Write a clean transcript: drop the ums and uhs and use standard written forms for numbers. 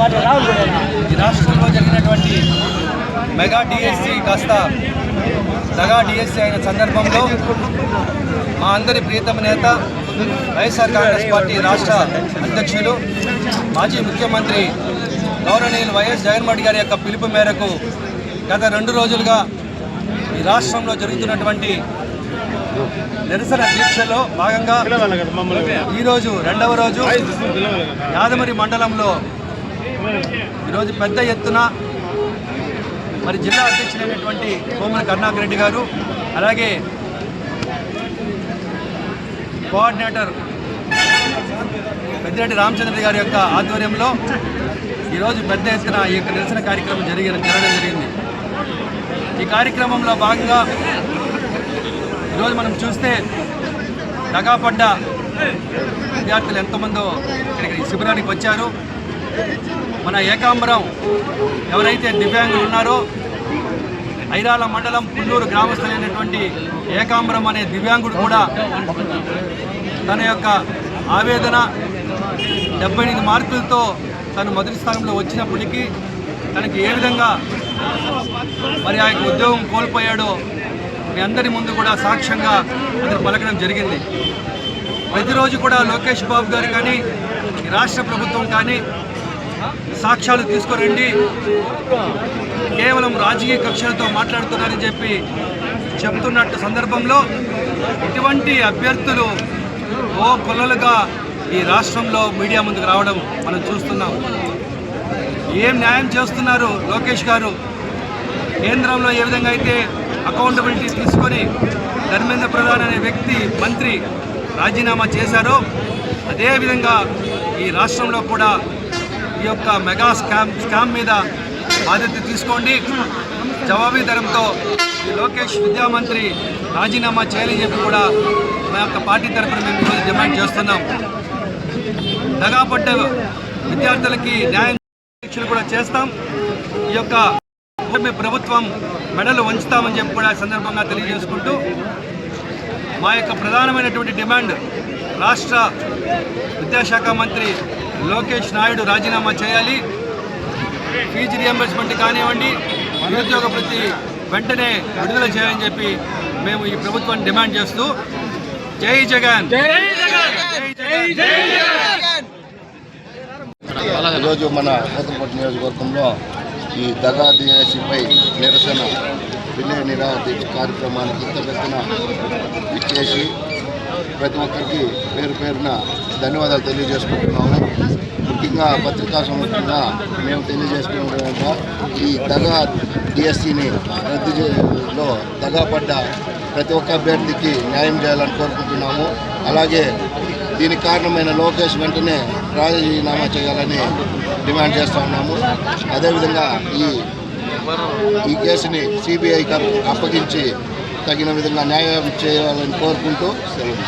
ఈ రాష్ట్రంలో జరిగినటువంటి మెగా డిఎస్సి కాస్త దగా డిఎస్సి అయిన సందర్భంలో మా అందరి ప్రియతమ నేత వైఎస్ఆర్ కాంగ్రెస్ పార్టీ రాష్ట్ర అధ్యక్షులు మాజీ ముఖ్యమంత్రి గౌరవనీయులు వైఎస్ జగన్మోహన్ రెడ్డి గారి యొక్క పిలుపు మేరకు గత 2 రోజులుగా ఈ రాష్ట్రంలో జరుగుతున్నటువంటి నిరసన దీక్షలో భాగంగా ఈరోజు 2వ రోజు యాదమరి మండలంలో ఈరోజు పెద్ద ఎత్తున మరి జిల్లా అధ్యక్షులైనటువంటి కోమల కరుణాకర్ రెడ్డి గారు, అలాగే కోఆర్డినేటర్ పెద్దిరెడ్డి రామచంద్ర గారి యొక్క ఆధ్వర్యంలో ఈరోజు పెద్ద ఎత్తున ఈ యొక్క నిరసన కార్యక్రమం జరగడం జరిగింది. ఈ కార్యక్రమంలో భాగంగా ఈరోజు మనం చూస్తే దగాపడ్డ విద్యార్థులు ఎంతమందో ఇక్కడికి శిబిరానికి వచ్చారు. మన ఏకాంబరం ఎవరైతే దివ్యాంగులు ఉన్నారో ఐరాల మండలం పుల్లూరు గ్రామస్తులైనటువంటి ఏకాంబరం అనే దివ్యాంగుడు కూడా తన యొక్క ఆవేదన 78 మార్కులతో తను మొదటి స్థానంలో వచ్చినప్పటికీ తనకి ఏ విధంగా మరి ఆ యొక్క ఉద్యోగం కోల్పోయాడో మీ అందరి ముందు కూడా సాక్ష్యంగా అతను పలకడం జరిగింది. ప్రతిరోజు కూడా లోకేష్ బాబు గారు కానీ రాష్ట్ర ప్రభుత్వం కానీ సాక్ష్యాలు తీసుకురండి, కేవలం రాజకీయ కక్షలతో మాట్లాడుతున్నారని చెప్పి చెప్తున్నట్టు సందర్భంలో ఇటువంటి అభ్యర్థులు ఓ కొల్లలుగా ఈ రాష్ట్రంలో మీడియా ముందుకు రావడం మనం చూస్తున్నాం. ఏం న్యాయం చేస్తున్నారు లోకేష్ గారు? కేంద్రంలో ఏ విధంగా అయితే అకౌంటబిలిటీ తీసుకొని ధర్మేంద్ర ప్రధాన్ అనే వ్యక్తి మంత్రి రాజీనామా చేశారో అదేవిధంగా ఈ రాష్ట్రంలో కూడా ఈ యొక్క మెగా స్కామ్ మీద బాధ్యత తీసుకోండి, జవాబీదారంతో ఈ లోకేష్ విద్యామంత్రి రాజీనామా చేయాలని చెప్పి కూడా మా యొక్క పార్టీ తరఫున మేము ఈరోజు డిమాండ్ చేస్తున్నాం. దగాపడ్డ విద్యార్థులకి న్యాయం కూడా చేస్తాం. ఈ యొక్క ప్రభుత్వం మెడలు వంచుతామని చెప్పి కూడా సందర్భంగా తెలియజేసుకుంటూ మా యొక్క ప్రధానమైనటువంటి డిమాండ్ రాష్ట్ర విద్యాశాఖ మంత్రి లోకేష్ నాయుడు రాజీనామా చేయాలి, ఫీజు రియంబర్స్మెంట్ కానివ్వండి, నిరుద్యోగ వృత్తి వెంటనే విడుదల చేయాలని చెప్పి మేము ఈ ప్రభుత్వాన్ని డిమాండ్ చేస్తూ జై జగన్. ఈరోజు మన పోతంపట్టు నియోజకవర్గంలో ఈ దగా డిఎస్సిపై నిరసన రిలే నిరాదీక్ష కార్యక్రమానికి ఇంత పెద్దన ఇచ్చేసి ప్రతి ఒక్కరికి పేరు పేరున ధన్యవాదాలు తెలియజేసుకుంటున్నాము. ముఖ్యంగా పత్రికా సంస్థగా మేము తెలియజేసుకున్న ఈ దగా డిఎస్సిని రద్దులో దగాపడ్డ ప్రతి ఒక్క అభ్యర్థికి న్యాయం చేయాలని కోరుకుంటున్నాము. అలాగే దీనికి కారణమైన లోకేష్ వెంటనే రాజీనామా చేయాలని డిమాండ్ చేస్తూ ఉన్నాము. అదేవిధంగా ఈ కేసుని సిబిఐకి అప్పగించి తగిన విధంగా న్యాయం చేయాలని కోరుకుంటూ సెలవు.